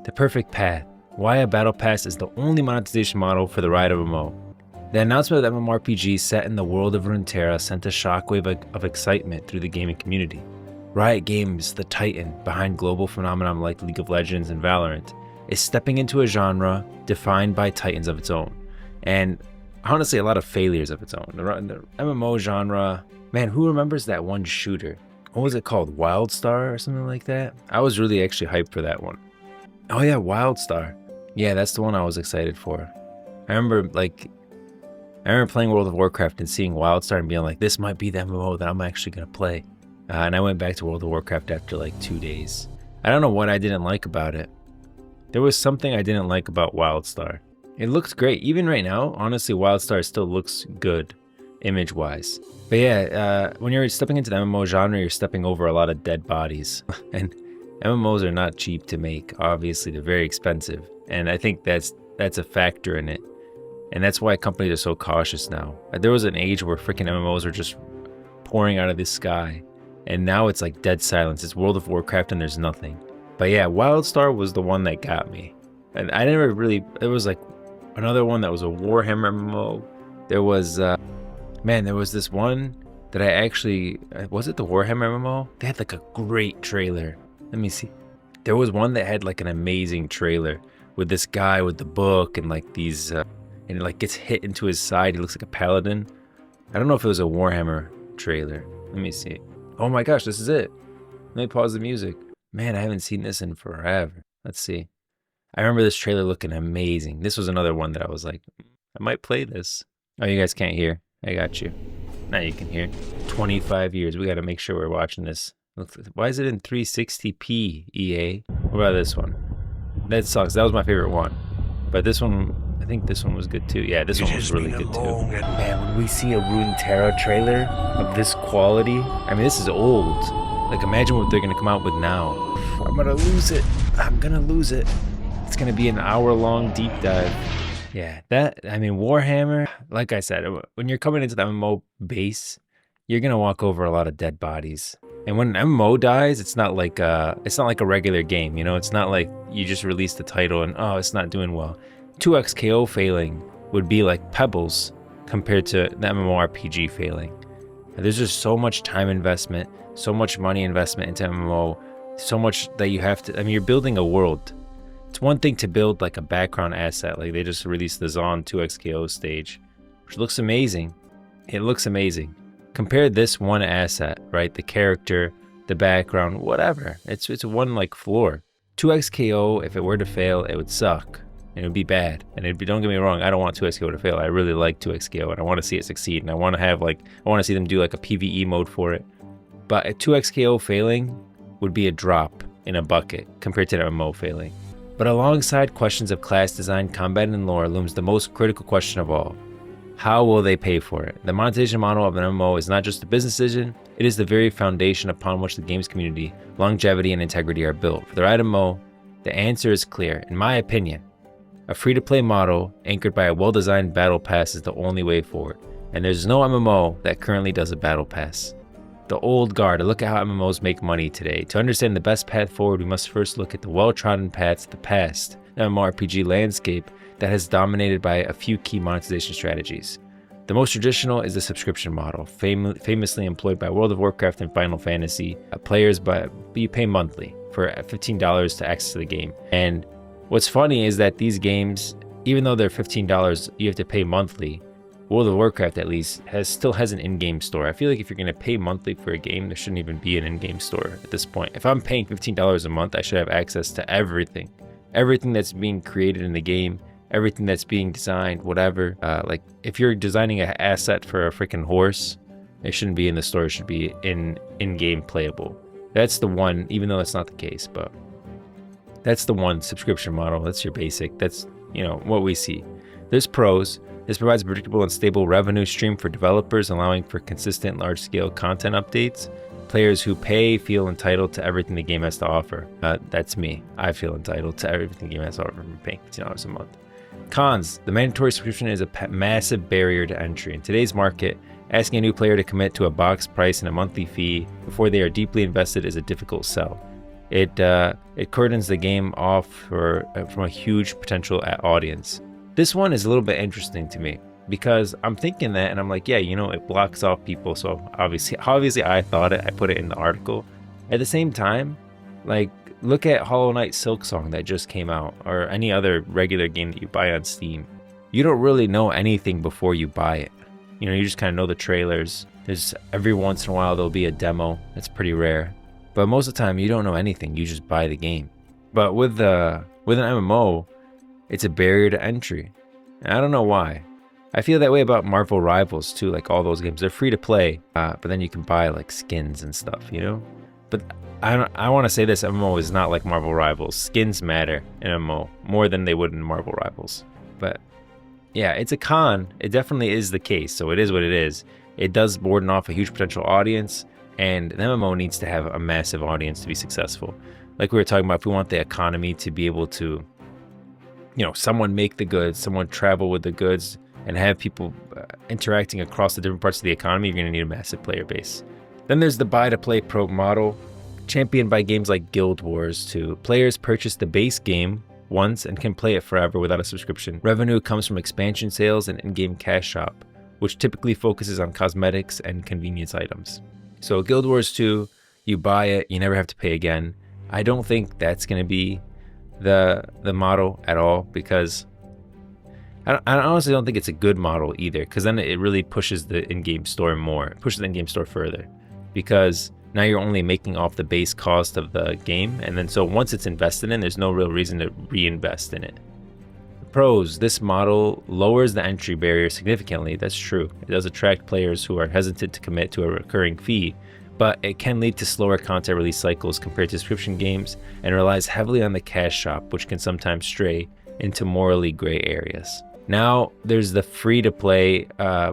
The perfect path. Why a battle pass is the only monetization model for the Riot MMO. The announcement of the MMORPG set in the world of Runeterra sent a shockwave of excitement through the gaming community. Riot Games, the titan behind global phenomenon like League of Legends and Valorant, is stepping into a genre defined by titans of its own, and honestly a lot of failures of its own. The MMO genre, man, who remembers that one shooter? What was it called? WildStar or something like that? I was really actually hyped for that one. Oh yeah, WildStar. Yeah, that's the one I was excited for. I remember playing World of Warcraft and seeing WildStar and being like, this might be the MMO that I'm actually gonna play. And I went back to World of Warcraft after like 2 days. I don't know what I didn't like about it. There was something I didn't like about WildStar. It looks great. Even right now, honestly, WildStar still looks good image-wise. But yeah, when you're stepping into the MMO genre, you're stepping over a lot of dead bodies. And MMOs are not cheap to make. Obviously, they're very expensive. And I think that's a factor in it. And that's why companies are so cautious now. There was an age where freaking MMOs were just pouring out of the sky. And now it's like dead silence. It's World of Warcraft and there's nothing. But yeah, WildStar was the one that got me. And I never really, it was like another one that was a Warhammer MMO. There was, there was this one that I actually, was it the Warhammer MMO? They had like a great trailer. Let me see. There was one that had like an amazing trailer with this guy with the book and like these, and it like gets hit into his side. He looks like a paladin. I don't know if it was a Warhammer trailer. Let me see. Oh my gosh, this is it. Let me pause the music. Man, I haven't seen this in forever. Let's see. I remember this trailer looking amazing. This was another one that I was like, I might play this. Oh, you guys can't hear. I got you. Now you can hear. 25 years. We got to make sure we're watching this. Why is it in 360p, EA? What about this one? That sucks. That was my favorite one. But this one, I think this one was good too. Yeah, this one was really good too. Man, when we see a Runeterra trailer of this quality, I mean, this is old. Like, imagine what they're going to come out with now. I'm going to lose it. I'm going to lose it. It's going to be an hour-long deep dive. Yeah, Warhammer, like I said, when you're coming into the MMO base, you're going to walk over a lot of dead bodies. And when an MMO dies, it's not like a regular game, you know? It's not like you just released the title and, oh, it's not doing well. 2x KO failing would be like pebbles compared to the MMORPG failing. There's just so much time investment, so much money investment into MMO, so much that you have to, you're building a world. It's one thing to build like a background asset, like they just released the Zon 2x KO stage, which looks amazing. It looks amazing. Compare this one asset, right? The character, the background, whatever. It's one like floor. 2x KO, if it were to fail, it would suck. And it would be bad. And it'd be, don't get me wrong, I don't want 2x KO to fail. I really like 2x KO and I want to see it succeed. And I want to see them do like a PvE mode for it. But a 2x KO failing would be a drop in a bucket compared to the MMO failing. But alongside questions of class design, combat, and lore looms the most critical question of all. How will they pay for it? The monetization model of an MMO is not just a business decision, it is the very foundation upon which the games community, longevity, and integrity are built. For the Riot MMO, the answer is clear, in my opinion. A free-to-play model anchored by a well-designed battle pass is the only way forward, and there's no MMO that currently does a battle pass. The old guard, a look at how MMOs make money today. To understand the best path forward, we must first look at the well-trodden paths of the past, the MMORPG landscape that has dominated by a few key monetization strategies. The most traditional is the subscription model, famously employed by World of Warcraft and Final Fantasy. You pay monthly for $15 to access the game. And what's funny is that these games, even though they're $15, you have to pay monthly. World of Warcraft, at least, still has an in-game store. I feel like if you're going to pay monthly for a game, there shouldn't even be an in-game store at this point. If I'm paying $15 a month, I should have access to everything. Everything that's being created in the game, everything that's being designed, whatever. Like, if you're designing an asset for a freaking horse, it shouldn't be in the store. It should be in-game playable. That's the one, even though that's not the case, but that's the one subscription model. That's your basic. That's, what we see. There's pros. This provides a predictable and stable revenue stream for developers, allowing for consistent large-scale content updates. Players who pay feel entitled to everything the game has to offer. That's me. I feel entitled to everything the game has to offer from paying $15 a month. Cons. The mandatory subscription is a massive barrier to entry. In today's market, asking a new player to commit to a box price and a monthly fee before they are deeply invested is a difficult sell. It cordons the game off from a huge potential audience. This one is a little bit interesting to me because I'm thinking that, and I'm like, yeah, it blocks off people. So obviously I thought it. I put it in the article. At the same time, like, look at Hollow Knight Silksong that just came out, or any other regular game that you buy on Steam. You don't really know anything before you buy it. You just kind of know the trailers. There's every once in a while there'll be a demo. That's pretty rare. But most of the time you don't know anything. You just buy the game. But with an MMO, it's a barrier to entry. And I don't know why. I feel that way about Marvel Rivals too. Like, all those games, they're free to play, but then you can buy like skins and stuff, But I want to say this: MMO is not like Marvel Rivals. Skins matter in MMO more than they would in Marvel Rivals. But yeah, it's a con. It definitely is the case. So it is what it is. It does board off a huge potential audience, and an MMO needs to have a massive audience to be successful. Like we were talking about, if we want the economy to be able to, someone make the goods, someone travel with the goods, and have people interacting across the different parts of the economy, you're going to need a massive player base. Then there's the buy-to-play pro model, championed by games like Guild Wars 2. Players purchase the base game once and can play it forever without a subscription. Revenue comes from expansion sales and in-game cash shop, which typically focuses on cosmetics and convenience items. So Guild Wars 2, you buy it, you never have to pay again. I don't think that's going to be the model at all, because I honestly don't think it's a good model either, because then it really pushes the in-game store more. It pushes the in-game store further, because now you're only making off the base cost of the game, and then so once it's invested in, there's no real reason to reinvest in it. Pros: this model lowers the entry barrier significantly. That's true. It does attract players who are hesitant to commit to a recurring fee, but it can lead to slower content release cycles compared to subscription games, and relies heavily on the cash shop, which can sometimes stray into morally gray areas. Now there's the free-to-play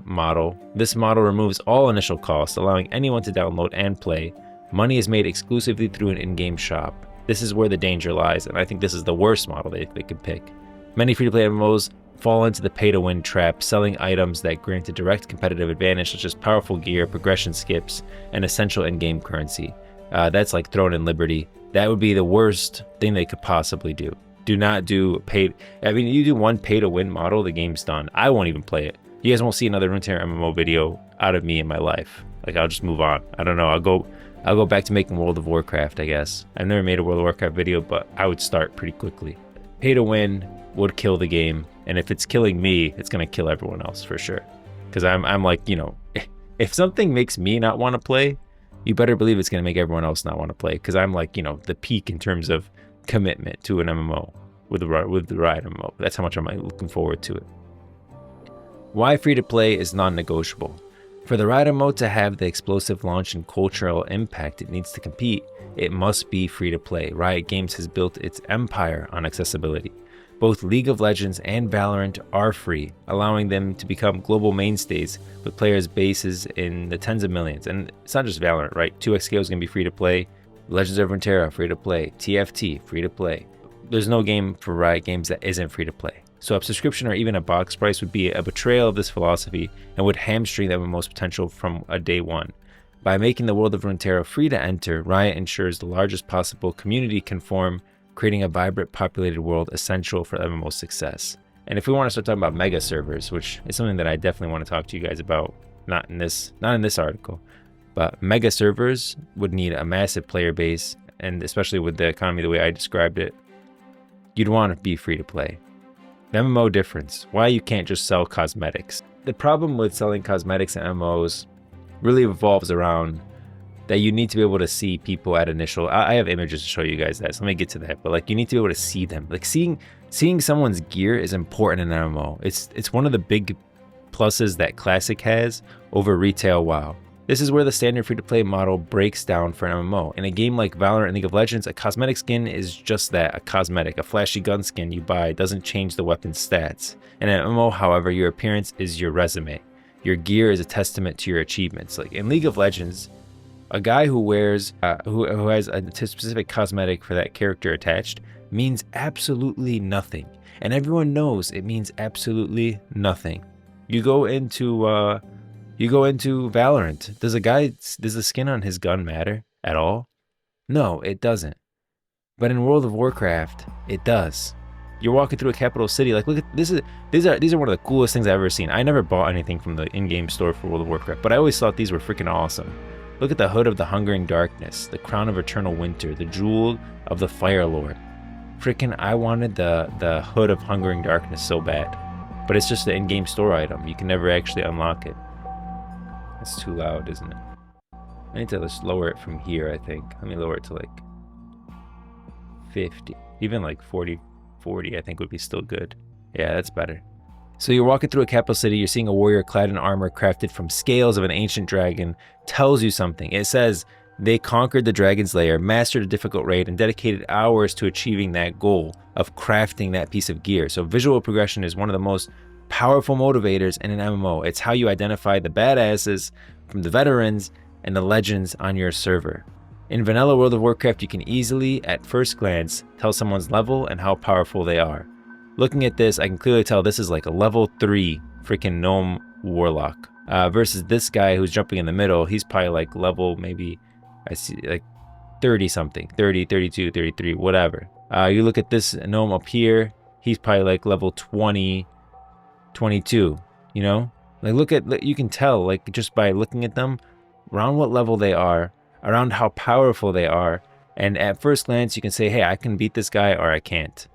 model. This model removes all initial costs, allowing anyone to download and play. Money is made exclusively through an in-game shop. This is where the danger lies, and I think this is the worst model they could pick. Many free-to-play MMOs fall into the pay-to-win trap, selling items that grant a direct competitive advantage, such as powerful gear, progression skips, and essential in-game currency. That's like Throne and Liberty. That would be the worst thing they could possibly do. Do not do paid. I mean, you do one pay-to-win model, the game's done. I won't even play it. You guys won't see another Runeterra MMO video out of me in my life. Like, I'll just move on. I don't know. I'll go back to making World of Warcraft, I guess. I've never made a World of Warcraft video, but I would start pretty quickly. Pay-to-win would kill the game, and if it's killing me, it's gonna kill everyone else for sure. Because I'm like, if something makes me not want to play, you better believe it's gonna make everyone else not want to play. Because I'm like, the peak in terms of commitment to an MMO with the Riot MMO. That's how much I'm looking forward to it. Why free-to-play is non-negotiable. For the Riot MMO to have the explosive launch and cultural impact it needs to compete, it must be free-to-play. Riot Games has built its empire on accessibility. Both League of Legends and Valorant are free, allowing them to become global mainstays with players bases in the tens of millions. And it's not just Valorant, right? 2XKO is going to be free to play. Legends of Runeterra, free to play. TFT, free to play. There's no game for Riot Games that isn't free to play. So a subscription or even a box price would be a betrayal of this philosophy and would hamstring them MMO's potential from a day one. By making the world of Runeterra free to enter, Riot ensures the largest possible community can form, creating a vibrant, populated world essential for MMO success. And if we want to start talking about mega servers, which is something that I definitely want to talk to you guys about, not in this article, but mega servers would need a massive player base, and especially with the economy the way I described it, you'd want to be free to play. The MMO difference, why you can't just sell cosmetics. The problem with selling cosmetics in MMOs really revolves around that you need to be able to see people at initial. I have images to show you guys that, so let me get to that. But like, you need to be able to see them. Like, seeing someone's gear is important in an MMO. It's one of the big pluses that Classic has over retail WoW. This is where the standard free-to-play model breaks down for an MMO. In a game like Valorant and League of Legends, a cosmetic skin is just that, a cosmetic. A flashy gun skin you buy doesn't change the weapon's stats. In an MMO, however, your appearance is your resume. Your gear is a testament to your achievements. Like in League of Legends, a guy who wears, who has a specific cosmetic for that character attached means absolutely nothing. And everyone knows it means absolutely nothing. You go into Valorant. Does the skin on his gun matter at all? No, it doesn't. But in World of Warcraft, it does. You're walking through a capital city. Like, look at this. These are one of the coolest things I've ever seen. I never bought anything from the in-game store for World of Warcraft, but I always thought these were freaking awesome. Look at the hood of the Hungering Darkness, the crown of Eternal Winter, the jewel of the Fire Lord. Freaking, I wanted the hood of Hungering Darkness so bad, but it's just the in-game store item. You can never actually unlock it. It's too loud, isn't it? I need to just lower it from here, I think. Let me lower it to like 50, even like 40, I think would be still good. Yeah, that's better. So you're walking through a capital city, you're seeing a warrior clad in armor crafted from scales of an ancient dragon. Tells you something. It says they conquered the dragon's lair, mastered a difficult raid, and dedicated hours to achieving that goal of crafting that piece of gear. So visual progression is one of the most powerful motivators in an MMO. It's how you identify the badasses from the veterans and the legends on your server. In vanilla World of Warcraft, you can easily, at first glance, tell someone's level and how powerful they are. Looking at this, I can clearly tell this is like a level 3 freaking gnome warlock. Versus this guy who's jumping in the middle, he's probably like level maybe, I see like 30 something, 30, 32, 33, whatever. You look at this gnome up here, he's probably like level 20, 22, you know? Like you can tell like just by looking at them, around what level they are, around how powerful they are, and at first glance you can say, hey, I can beat this guy or I can't.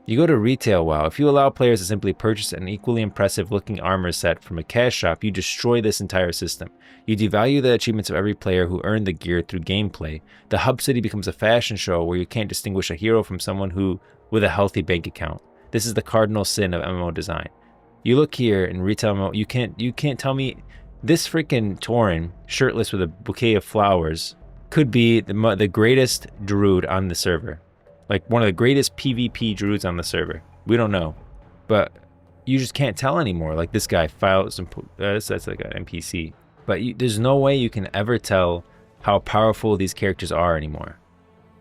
You go to retail WoW. If you allow players to simply purchase an equally impressive looking armor set from a cash shop, you destroy this entire system. You devalue the achievements of every player who earned the gear through gameplay. The hub city becomes a fashion show where you can't distinguish a hero from someone who with a healthy bank account. This is the cardinal sin of MMO design. You look here in retail MMO, you can't tell me this freaking Tauren, shirtless with a bouquet of flowers, could be the greatest druid on the server. Like one of the greatest PvP druids on the server. We don't know. But you just can't tell anymore. Like this guy files, that's like an NPC. But there's no way you can ever tell how powerful these characters are anymore.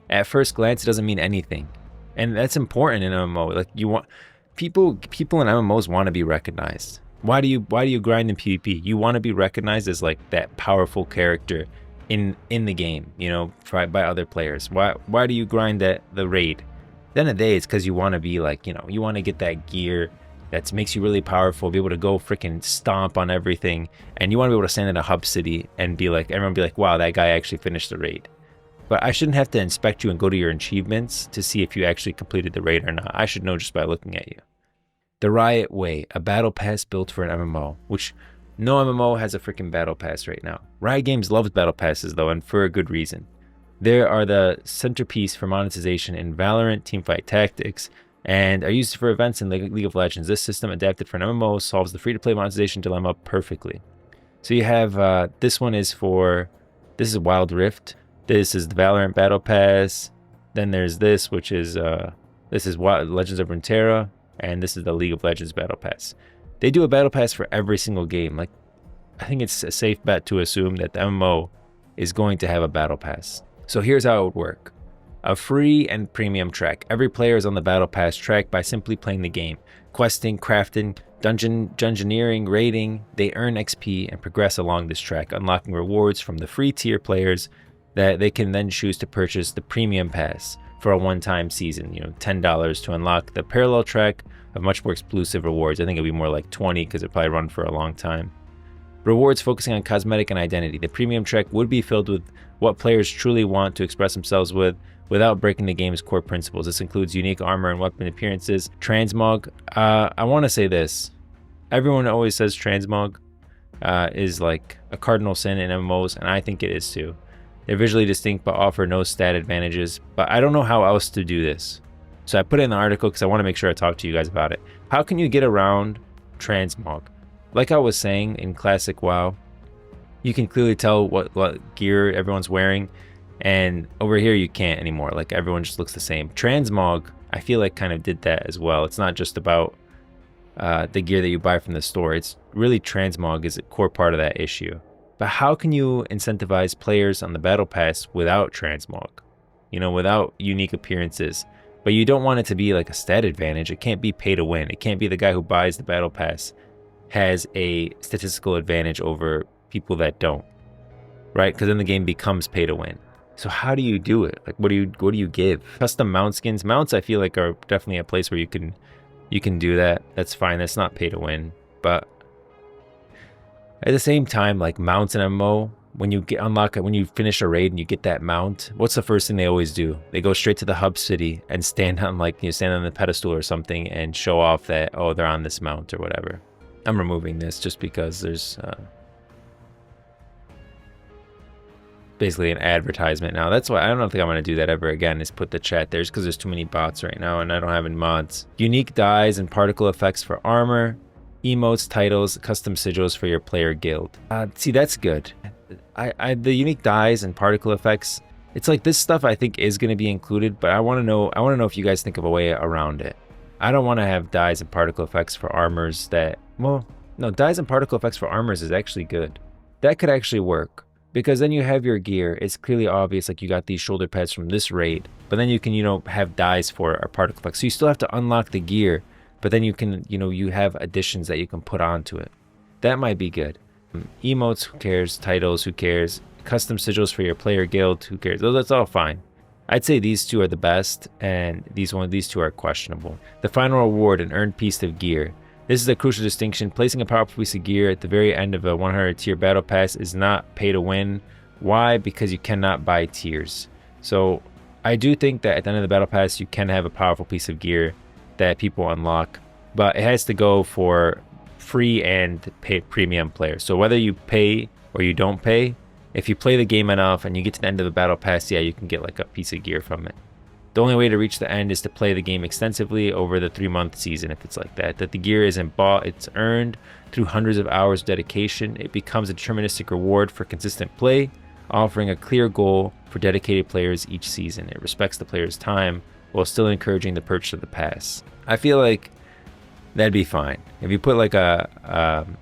At first glance, it doesn't mean anything. And that's important in MMO. Like you want, people in MMOs want to be recognized. Why do you grind in PvP? You want to be recognized as like that powerful character in the game, you know, by other players. Why do you grind the raid? At the end of the day, it's because you want to be like, you know, you want to get that gear that makes you really powerful, be able to go freaking stomp on everything, and you want to be able to stand in a hub city and be like, everyone be like, wow, that guy actually finished the raid. But I shouldn't have to inspect you and go to your achievements to see if you actually completed the raid or not. I should know just by looking at you. The Riot Way, a battle pass built for an MMO, which no MMO has a freaking battle pass right now. Riot Games loves battle passes though, and for a good reason. They are the centerpiece for monetization in Valorant, Teamfight Tactics, and are used for events in League of Legends. This system, adapted for an MMO, solves the free-to-play monetization dilemma perfectly. So you have, this is Wild Rift. This is the Valorant Battle Pass. Then there's this, which is, this is Legends of Runeterra. And this is the League of Legends Battle Pass. They do a Battle Pass for every single game. Like, I think it's a safe bet to assume that the MMO is going to have a Battle Pass. So here's how it would work. A free and premium track. Every player is on the Battle Pass track by simply playing the game. Questing, crafting, dungeoneering, raiding. They earn XP and progress along this track, unlocking rewards from the free tier players that they can then choose to purchase the premium pass for a one-time season, you know, $10 to unlock the parallel track of much more exclusive rewards. I think it'll be more like 20 because it probably run for a long time. Rewards focusing on cosmetic and identity. The premium track would be filled with what players truly want to express themselves with without breaking the game's core principles. This includes unique armor and weapon appearances. Transmog, I want to say this. Everyone always says transmog is like a cardinal sin in MMOs, and I think it is too. They're visually distinct but offer no stat advantages, but I don't know how else to do this. So I put it in the article because I want to make sure I talk to you guys about it. How can you get around transmog? Like I was saying in Classic WoW, you can clearly tell what gear everyone's wearing, and over here you can't anymore. Like everyone just looks the same. Transmog, I feel like kind of did that as well. It's not just about the gear that you buy from the store. It's really transmog is a core part of that issue. But how can you incentivize players on the Battle Pass without transmog? You know, without unique appearances. But you don't want it to be like a stat advantage. It can't be pay to win. It can't be the guy who buys the Battle Pass has a statistical advantage over people that don't. Right? Because then the game becomes pay to win. So how do you do it? Like, what do you give? Custom mount skins. Mounts, I feel like, are definitely a place where you can do that. That's fine. That's not pay to win. But at the same time, like mounts in MMO, when you when you finish a raid and you get that mount, what's the first thing they always do? They go straight to the hub city and stand on stand on the pedestal or something and show off that, oh, they're on this mount or whatever. I'm removing this just because there's basically an advertisement now. That's why I don't think I'm going to do that ever again, is put the chat there, because there's too many bots right now and I don't have any mods. Unique dyes and particle effects for armor, emotes, titles, custom sigils for your player guild. See, that's good. The unique dyes and particle effects, it's like this stuff I think is going to be included, but I want to know if you guys think of a way around it. I don't want to have dyes and particle effects for armors that, well, no, dyes and particle effects for armors is actually good. That could actually work. Because then you have your gear, it's clearly obvious, like you got these shoulder pads from this raid, but then you can, have dyes for a particle effect. So you still have to unlock the gear, but then you can, you have additions that you can put onto it. That might be good. Emotes, who cares? Titles, who cares? Custom sigils for your player guild, who cares? That's all fine. I'd say these two are the best, and these two are questionable. The final reward, an earned piece of gear. This is a crucial distinction. Placing a powerful piece of gear at the very end of a 100 tier battle pass is not pay to win. Why? Because you cannot buy tiers. So I do think that at the end of the battle pass, you can have a powerful piece of gear that people unlock, but it has to go for free and premium players. So whether you pay or you don't pay, if you play the game enough and you get to the end of the battle pass, yeah, you can get like a piece of gear from it. The only way to reach the end is to play the game extensively over the 3-month season. If it's like that the gear isn't bought, it's earned through hundreds of hours of dedication. It becomes a deterministic reward for consistent play, offering a clear goal for dedicated players each season. It respects the player's time while still encouraging the purchase of the pass. I feel like that'd be fine. If you put like an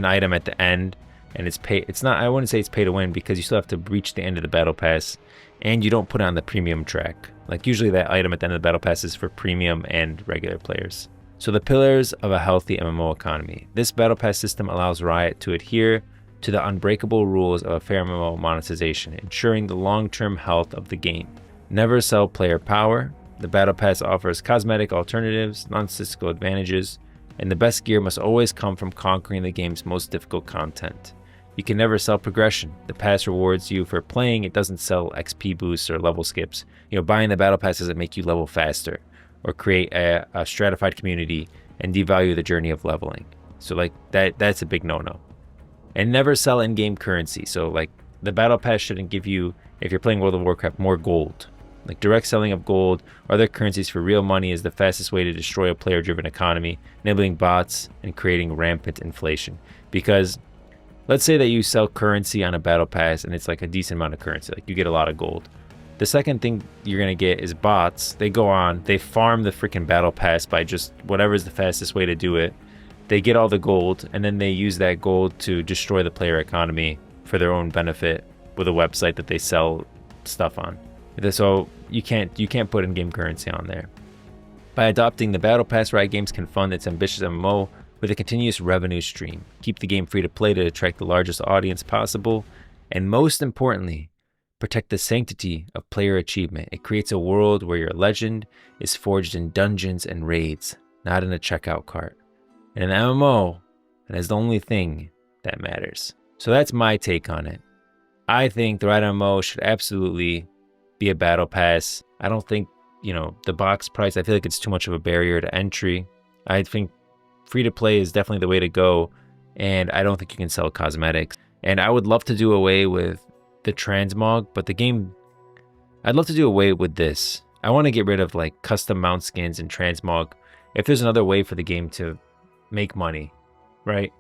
item at the end and it's not, I wouldn't say it's pay to win, because you still have to reach the end of the battle pass and you don't put on the premium track. Like usually that item at the end of the battle pass is for premium and regular players. So the pillars of a healthy MMO economy. This battle pass system allows Riot to adhere to the unbreakable rules of a fair MMO monetization, ensuring the long-term health of the game. Never sell player power. The battle pass offers cosmetic alternatives, non-statistical advantages, and the best gear must always come from conquering the game's most difficult content. You can never sell progression. The pass rewards you for playing. It doesn't sell XP boosts or level skips. Buying the battle pass doesn't make you level faster or create a stratified community and devalue the journey of leveling. So like that's a big no-no. And never sell in-game currency. So like the battle pass shouldn't give you, if you're playing World of Warcraft, more gold. Like direct selling of gold or other currencies for real money is the fastest way to destroy a player-driven economy, enabling bots and creating rampant inflation. Because let's say that you sell currency on a battle pass and it's like a decent amount of currency, like you get a lot of gold. The second thing you're going to get is bots. They go on, they farm the freaking battle pass by just whatever's the fastest way to do it. They get all the gold and then they use that gold to destroy the player economy for their own benefit with a website that they sell stuff on. So you can't put in-game currency on there. By adopting the battle pass, Riot Games can fund its ambitious MMO with a continuous revenue stream, keep the game free to play to attract the largest audience possible, and most importantly, protect the sanctity of player achievement. It creates a world where your legend is forged in dungeons and raids, not in a checkout cart. And an MMO, that is the only thing that matters. So that's my take on it. I think the Riot MMO should absolutely be a battle pass. I don't think, the box price, I feel like it's too much of a barrier to entry. I think free to play is definitely the way to go, and I don't think you can sell cosmetics. And I would love to do away with the transmog, but I'd love to do away with this. I want to get rid of like custom mount skins and transmog. If there's another way for the game to make money, right,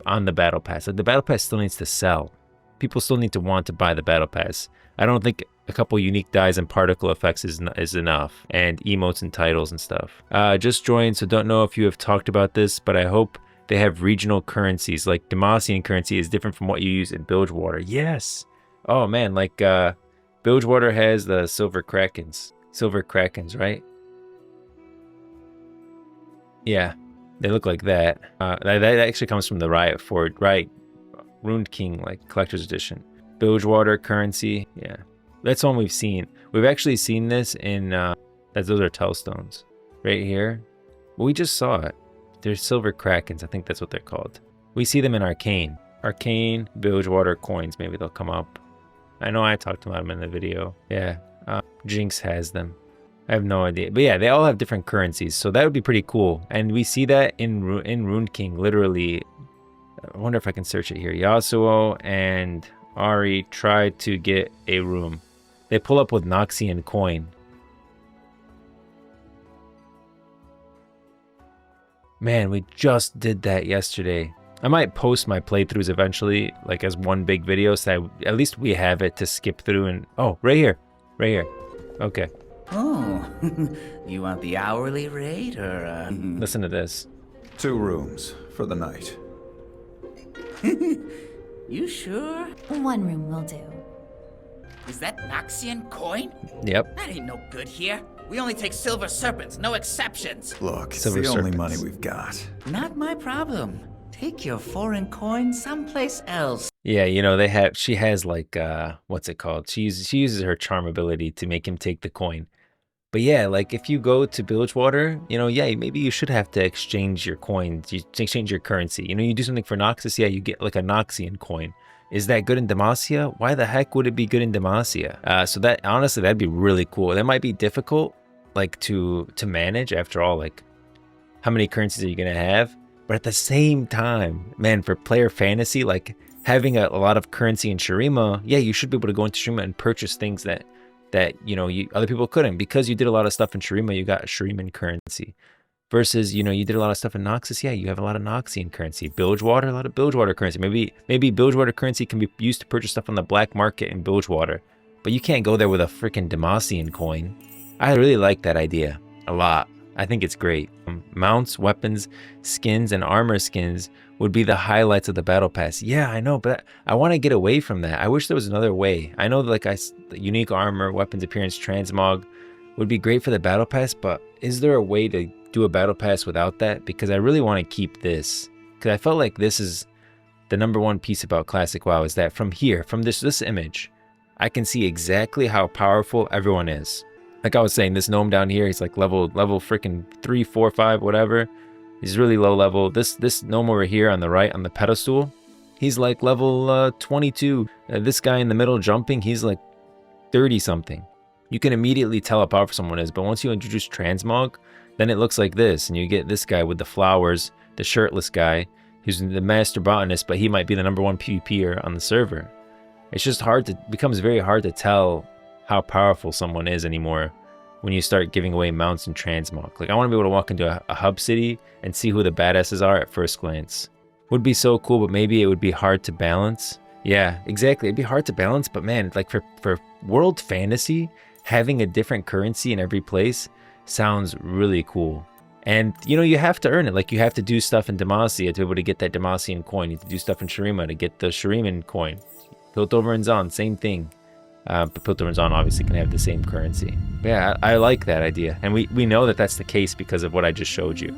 on the battle pass. Like the battle pass still needs to sell. People still need to want to buy the battle pass. I don't think a couple unique dyes and particle effects is enough, and emotes and titles and stuff. Just joined, so don't know if you have talked about this, but I hope they have regional currencies. Like Demacian currency is different from what you use in Bilgewater. Yes. Oh man, like Bilgewater has the silver krakens, right? Yeah, they look like that. That actually comes from the Riot Ruined King, like collector's edition. Bilgewater currency, yeah. That's one we've seen. We've actually seen this in, those are Tellstones. Right here. Well, we just saw it. They're silver krakens. I think that's what they're called. We see them in Arcane. Arcane, Bilgewater coins. Maybe they'll come up. I know I talked about them in the video. Yeah. Jinx has them. I have no idea. But yeah, they all have different currencies. So that would be pretty cool. And we see that in Rune King, literally. I wonder if I can search it here. Yasuo and Ari try to get a room. They pull up with Noxian coin. Man, we just did that yesterday. I might post my playthroughs eventually, like as one big video, so at least we have it to skip through and... Oh, right here. Right here. Okay. Oh, you want the hourly rate or... Listen to this. 2 rooms for the night. You sure? 1 room will do. Is that Noxian coin? Yep. That ain't no good here. We only take silver serpents, no exceptions. Look, it's Silver the only serpents. money we've got. Not my problem. Take your foreign coin someplace else. Yeah, you know, she has like, what's it called? She uses her charm ability to make him take the coin. But yeah, like if you go to Bilgewater, you know, yeah, maybe you should have to exchange your coins, you exchange your currency. You know, you do something for Noxus, yeah, you get like a Noxian coin. Is that good in Demacia? Why the heck would it be good in Demacia? So that, honestly, that'd be really cool. That might be difficult, like to manage. After all, like how many currencies are you gonna have? But at the same time, man, for player fantasy, like having a lot of currency in Shurima, yeah, you should be able to go into Shurima and purchase things that you know, other people couldn't. Because you did a lot of stuff in Shurima, you got Shuriman currency. Versus, you know, you did a lot of stuff in Noxus, yeah, you have a lot of Noxian currency. Bilgewater, a lot of Bilgewater currency. Maybe Bilgewater currency can be used to purchase stuff on the black market in Bilgewater. But you can't go there with a freaking Demacian coin. I really like that idea a lot. I think it's great. Mounts, weapons, skins, and armor skins would be the highlights of the battle pass. Yeah, I know, but I want to get away from that. I wish there was another way. I know, like, unique armor, weapons appearance, transmog would be great for the battle pass, but is there a way to do a battle pass without that? Because I really want to keep this, because I felt like this is the number 1 piece about Classic WoW, is that from here, from this image, I can see exactly how powerful everyone is. Like I was saying, this gnome down here, he's like level freaking 3, 4, 5, whatever. He's really low level. This gnome over here on the right, on the pedestal, he's like level 22. This guy in the middle jumping, he's like 30 something. You can immediately tell how powerful someone is, but once you introduce transmog, then it looks like this, and you get this guy with the flowers, the shirtless guy, who's the master botanist, but he might be the #1 PvPer on the server. It's just becomes very hard to tell how powerful someone is anymore when you start giving away mounts and transmog. Like, I want to be able to walk into a hub city and see who the badasses are at first glance. Would be so cool, but maybe it would be hard to balance. Yeah, exactly. It'd be hard to balance, but man, like for world fantasy, having a different currency in every place sounds really cool. And, you know, you have to earn it. Like, you have to do stuff in Demacia to be able to get that Demacian coin. You have to do stuff in Shurima to get the Shuriman coin. Piltover and Zon, same thing. But Piltover and Zon obviously can have the same currency. But yeah, I like that idea. And we know that that's the case because of what I just showed you.